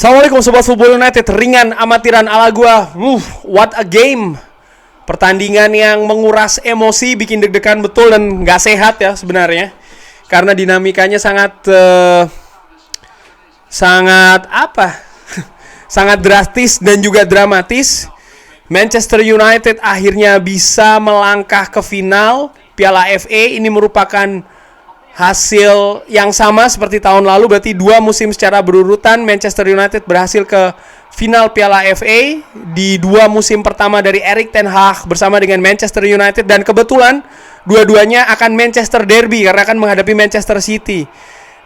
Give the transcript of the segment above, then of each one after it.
Assalamualaikum Sobat Football United. Ringan amatiran ala gua. What a game. Pertandingan yang menguras emosi, bikin deg-degan betul dan gak sehat ya sebenarnya. Karena dinamikanya sangat sangat drastis dan juga dramatis. Manchester United akhirnya bisa melangkah ke final Piala FA. Ini merupakan hasil yang sama seperti tahun lalu, berarti 2 musim secara berurutan Manchester United berhasil ke final Piala FA di 2 musim pertama dari Erik ten Hag bersama dengan Manchester United, dan kebetulan dua-duanya akan Manchester Derby karena akan menghadapi Manchester City.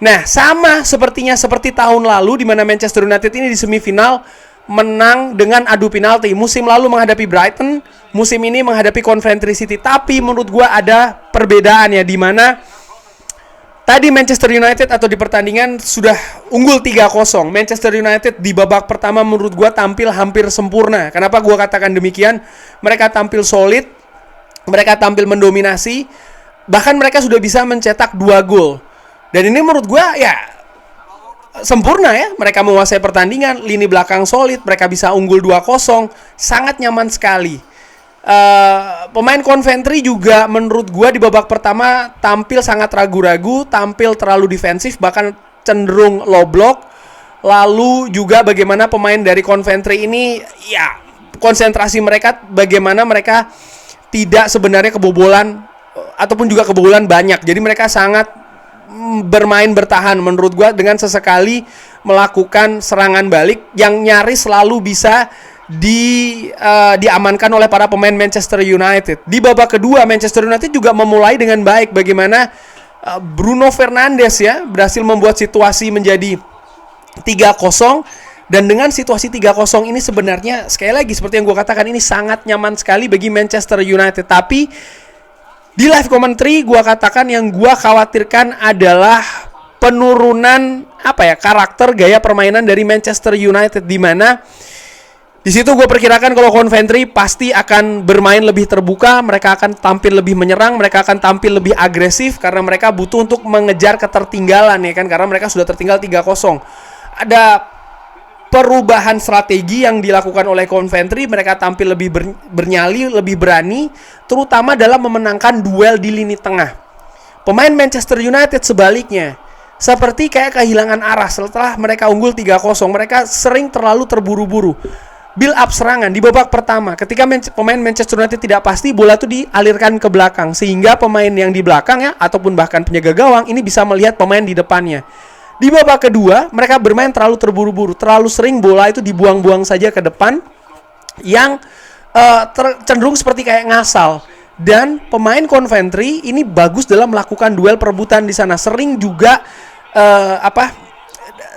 Nah, sama sepertinya seperti tahun lalu di mana Manchester United ini di semifinal menang dengan adu penalti. Musim lalu menghadapi Brighton, musim ini menghadapi Coventry City. Tapi menurut gua ada perbedaan ya, di mana tadi Manchester United atau di pertandingan sudah unggul 3-0. Manchester United di babak pertama menurut gua tampil hampir sempurna. Kenapa gua katakan demikian? Mereka tampil solid, mereka tampil mendominasi, bahkan mereka sudah bisa mencetak 2 gol. Dan ini menurut gua ya sempurna ya. Mereka menguasai pertandingan, lini belakang solid, mereka bisa unggul 2-0, sangat nyaman sekali. Pemain Coventry juga menurut gua di babak pertama tampil sangat ragu-ragu, tampil terlalu defensif, bahkan cenderung low block. Lalu juga bagaimana pemain dari Coventry ini ya konsentrasi mereka, bagaimana mereka tidak sebenarnya kebobolan ataupun juga kebobolan banyak. Jadi mereka sangat bermain bertahan menurut gua dengan sesekali melakukan serangan balik yang nyaris selalu bisa diamankan oleh para pemain Manchester United. Di babak kedua Manchester United juga memulai dengan baik, bagaimana Bruno Fernandes ya berhasil membuat situasi menjadi 3-0, dan dengan situasi 3-0 ini sebenarnya sekali lagi seperti yang gue katakan, ini sangat nyaman sekali bagi Manchester United. Tapi di live commentary gue katakan yang gue khawatirkan adalah penurunan karakter gaya permainan dari Manchester United, di mana di situ gue perkirakan kalau Coventry pasti akan bermain lebih terbuka, mereka akan tampil lebih menyerang, mereka akan tampil lebih agresif karena mereka butuh untuk mengejar ketertinggalan ya kan, karena mereka sudah tertinggal 3-0. Ada perubahan strategi yang dilakukan oleh Coventry, mereka tampil lebih bernyali, lebih berani, terutama dalam memenangkan duel di lini tengah. Pemain Manchester United sebaliknya seperti kayak kehilangan arah setelah mereka unggul 3-0, mereka sering terlalu terburu-buru. Build up serangan di babak pertama, ketika pemain Manchester United tidak pasti, bola itu dialirkan ke belakang sehingga pemain yang di belakang ya ataupun bahkan penjaga gawang ini bisa melihat pemain di depannya. Di babak kedua mereka bermain terlalu terburu-buru, terlalu sering bola itu dibuang-buang saja ke depan yang cenderung seperti kayak ngasal. Dan pemain Coventry ini bagus dalam melakukan duel perebutan di sana, sering juga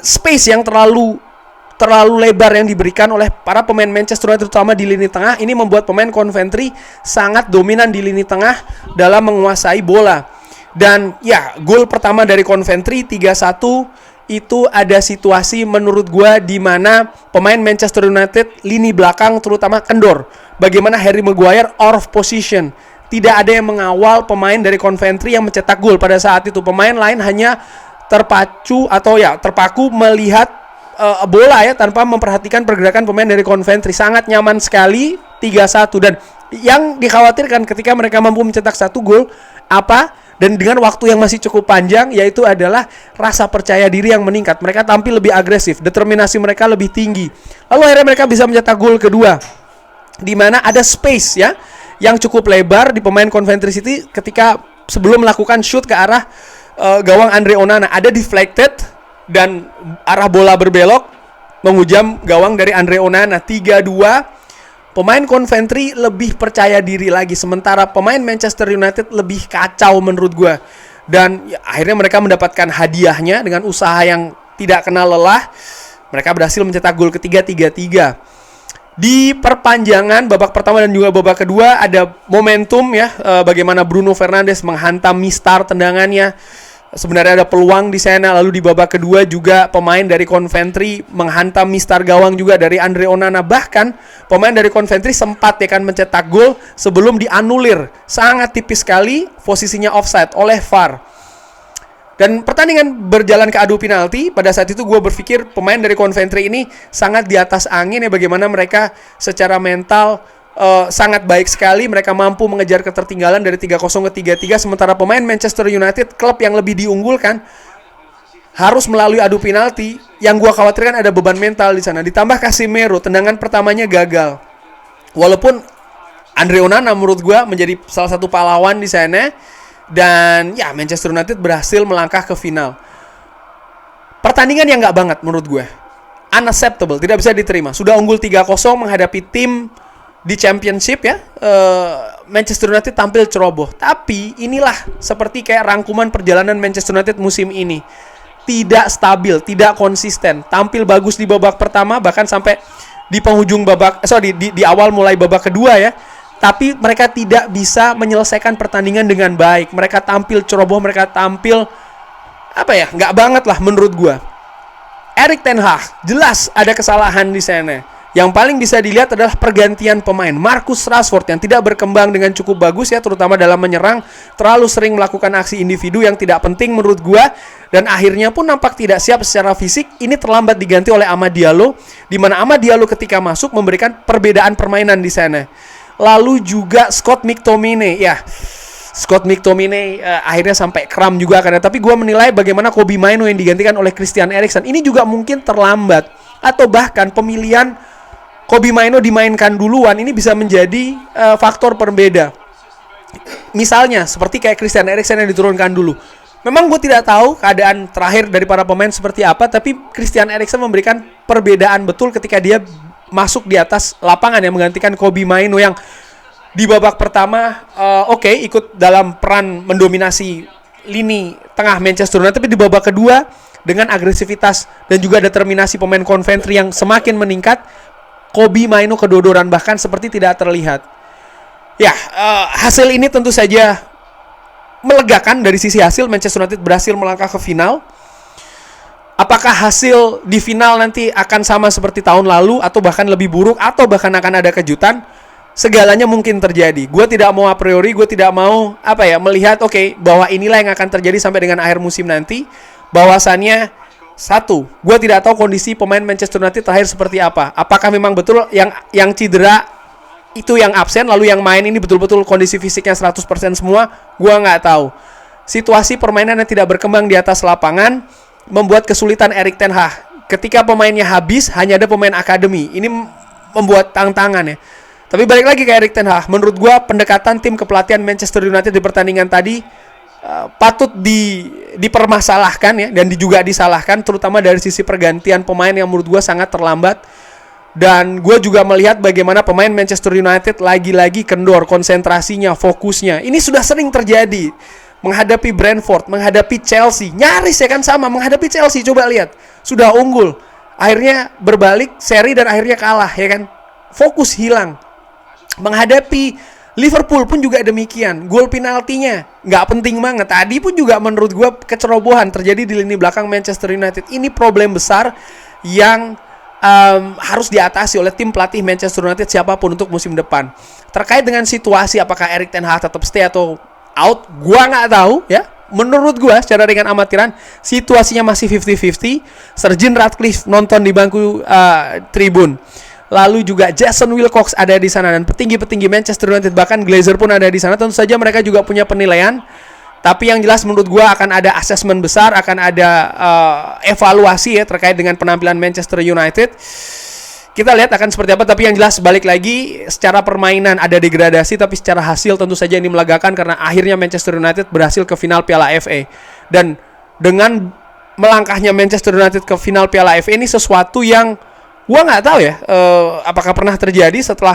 space yang terlalu lebar yang diberikan oleh para pemain Manchester United terutama di lini tengah. Ini membuat pemain Coventry sangat dominan di lini tengah dalam menguasai bola. Dan ya, gol pertama dari Coventry 3-1 itu ada situasi menurut gua di mana pemain Manchester United lini belakang terutama kendor. Bagaimana Harry Maguire out of position. Tidak ada yang mengawal pemain dari Coventry yang mencetak gol pada saat itu. Pemain lain hanya terpaku melihat bola ya tanpa memperhatikan pergerakan pemain dari Coventry. Sangat nyaman sekali 3-1, dan yang dikhawatirkan ketika mereka mampu mencetak 1 gol dan dengan waktu yang masih cukup panjang, yaitu adalah rasa percaya diri yang meningkat. Mereka tampil lebih agresif, determinasi mereka lebih tinggi. Lalu akhirnya mereka bisa mencetak gol kedua di mana ada space ya yang cukup lebar di pemain Coventry City ketika sebelum melakukan shoot ke arah gawang Andre Onana, ada deflected dan arah bola berbelok menghujam gawang dari Andre Onana. 3-2. Pemain Coventry lebih percaya diri lagi, sementara pemain Manchester United lebih kacau menurut gue. Dan ya, akhirnya mereka mendapatkan hadiahnya dengan usaha yang tidak kenal lelah. Mereka berhasil mencetak gol ketiga 3-3. Di perpanjangan babak pertama dan juga babak kedua ada momentum ya, bagaimana Bruno Fernandes menghantam mistar tendangannya. Sebenarnya ada peluang di sana. Lalu di babak kedua juga pemain dari Coventry menghantam mistar gawang juga dari Andre Onana. Bahkan pemain dari Coventry sempat ya kan mencetak gol sebelum dianulir. Sangat tipis sekali, posisinya offside oleh VAR. Dan pertandingan berjalan ke adu penalti. Pada saat itu gue berpikir pemain dari Coventry ini sangat di atas angin ya, bagaimana mereka secara mental sangat baik sekali. Mereka mampu mengejar ketertinggalan dari 3-0 ke 3-3, sementara pemain Manchester United, klub yang lebih diunggulkan, harus melalui adu penalti. Yang gue khawatirkan ada beban mental di sana. Ditambah Casemiro, tendangan pertamanya gagal. Walaupun Andre Onana menurut gue menjadi salah satu pahlawan di sana. Dan ya, Manchester United berhasil melangkah ke final. Pertandingan yang nggak banget menurut gue. Unacceptable, tidak bisa diterima. Sudah unggul 3-0 menghadapi tim di Championship ya. Manchester United tampil ceroboh. Tapi inilah seperti kayak rangkuman perjalanan Manchester United musim ini. Tidak stabil, tidak konsisten. Tampil bagus di babak pertama, bahkan sampai di penghujung babak, di awal mulai babak kedua ya. Tapi mereka tidak bisa menyelesaikan pertandingan dengan baik. Mereka tampil ceroboh, mereka tampil nggak banget lah menurut gua. Erik ten Hag, jelas ada kesalahan di sana. Yang paling bisa dilihat adalah pergantian pemain. Marcus Rashford yang tidak berkembang dengan cukup bagus ya, terutama dalam menyerang, terlalu sering melakukan aksi individu yang tidak penting menurut gua, dan akhirnya pun nampak tidak siap secara fisik. Ini terlambat diganti oleh Amad Diallo, di mana Amad Diallo ketika masuk memberikan perbedaan permainan di sana. Lalu juga Scott McTominay ya. Scott McTominay akhirnya sampai kram juga karena, tapi gue menilai bagaimana Kobbie Mainoo yang digantikan oleh Christian Eriksen ini juga mungkin terlambat, atau bahkan pemilihan Kobbie Mainoo dimainkan duluan ini bisa menjadi faktor pembeda. Misalnya seperti kayak Christian Eriksen yang diturunkan dulu. Memang gue tidak tahu keadaan terakhir dari para pemain seperti apa, tapi Christian Eriksen memberikan perbedaan betul ketika dia masuk di atas lapangan yang menggantikan Kobbie Mainoo yang di babak pertama ikut dalam peran mendominasi lini tengah Manchester United, tapi di babak kedua dengan agresivitas dan juga determinasi pemain Coventry yang semakin meningkat, Kobbie Mainoo kedodoran bahkan seperti tidak terlihat. Ya, hasil ini tentu saja melegakan dari sisi hasil. Manchester United berhasil melangkah ke final. Apakah hasil di final nanti akan sama seperti tahun lalu atau bahkan lebih buruk atau bahkan akan ada kejutan? Segalanya mungkin terjadi. Gue tidak mau a priori, gue tidak mau melihat bahwa inilah yang akan terjadi sampai dengan akhir musim nanti. Bahwasannya satu, gue tidak tahu kondisi pemain Manchester United terakhir seperti apa. Apakah memang betul yang cedera itu yang absen, lalu yang main ini betul-betul kondisi fisiknya 100% semua? Gue nggak tahu. Situasi permainan yang tidak berkembang di atas lapangan membuat kesulitan Erik ten Hag. Ketika pemainnya habis, hanya ada pemain akademi. Ini membuat tantangan ya. Tapi balik lagi ke Erik ten Hag, menurut gue pendekatan tim kepelatihan Manchester United di pertandingan tadi patut dipermasalahkan ya, dan juga disalahkan, terutama dari sisi pergantian pemain yang menurut gue sangat terlambat. Dan gue juga melihat bagaimana pemain Manchester United lagi-lagi kendor konsentrasinya, fokusnya. Ini sudah sering terjadi menghadapi Brentford, menghadapi Chelsea, nyaris ya kan sama menghadapi Chelsea. Coba lihat, sudah unggul, akhirnya berbalik seri dan akhirnya kalah ya kan. Fokus hilang. Menghadapi Liverpool pun juga demikian. Gol penaltinya nggak penting banget. Tadi pun juga menurut gue kecerobohan terjadi di lini belakang Manchester United. Ini problem besar yang harus diatasi oleh tim pelatih Manchester United siapapun untuk musim depan. Terkait dengan situasi apakah Erik ten Hag tetap stay atau out, gua nggak tahu ya. Menurut gua secara ringan amatiran situasinya masih 50-50. Sir Jim Ratcliffe nonton di bangku tribun. Lalu juga Jason Wilcox ada di sana dan petinggi-petinggi Manchester United, bahkan Glazer pun ada di sana. Tentu saja mereka juga punya penilaian. Tapi yang jelas menurut gua akan ada asesmen besar, akan ada evaluasi ya terkait dengan penampilan Manchester United. Kita lihat akan seperti apa, tapi yang jelas balik lagi secara permainan ada degradasi, tapi secara hasil tentu saja ini melegakan karena akhirnya Manchester United berhasil ke final Piala FA. Dan dengan melangkahnya Manchester United ke final Piala FA ini sesuatu yang gua nggak tahu ya apakah pernah terjadi setelah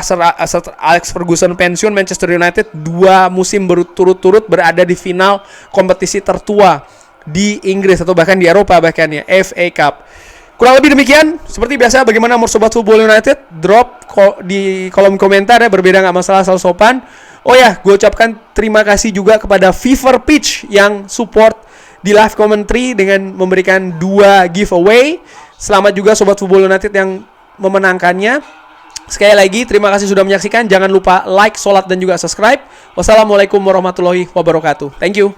Alex Ferguson pensiun. Manchester United 2 musim berturut-turut berada di final kompetisi tertua di Inggris atau bahkan di Eropa bahkan ya, FA Cup. Kurang lebih demikian. Seperti biasa, bagaimana menurut Sobat Football United? Drop di kolom komentar ya, berbeda nggak masalah, asal sopan. Oh ya, gue ucapkan terima kasih juga kepada Fever Pitch yang support di live commentary dengan memberikan 2 giveaway. Selamat juga Sobat Football United yang memenangkannya. Sekali lagi, terima kasih sudah menyaksikan. Jangan lupa like, sholat, dan juga subscribe. Wassalamualaikum warahmatullahi wabarakatuh. Thank you.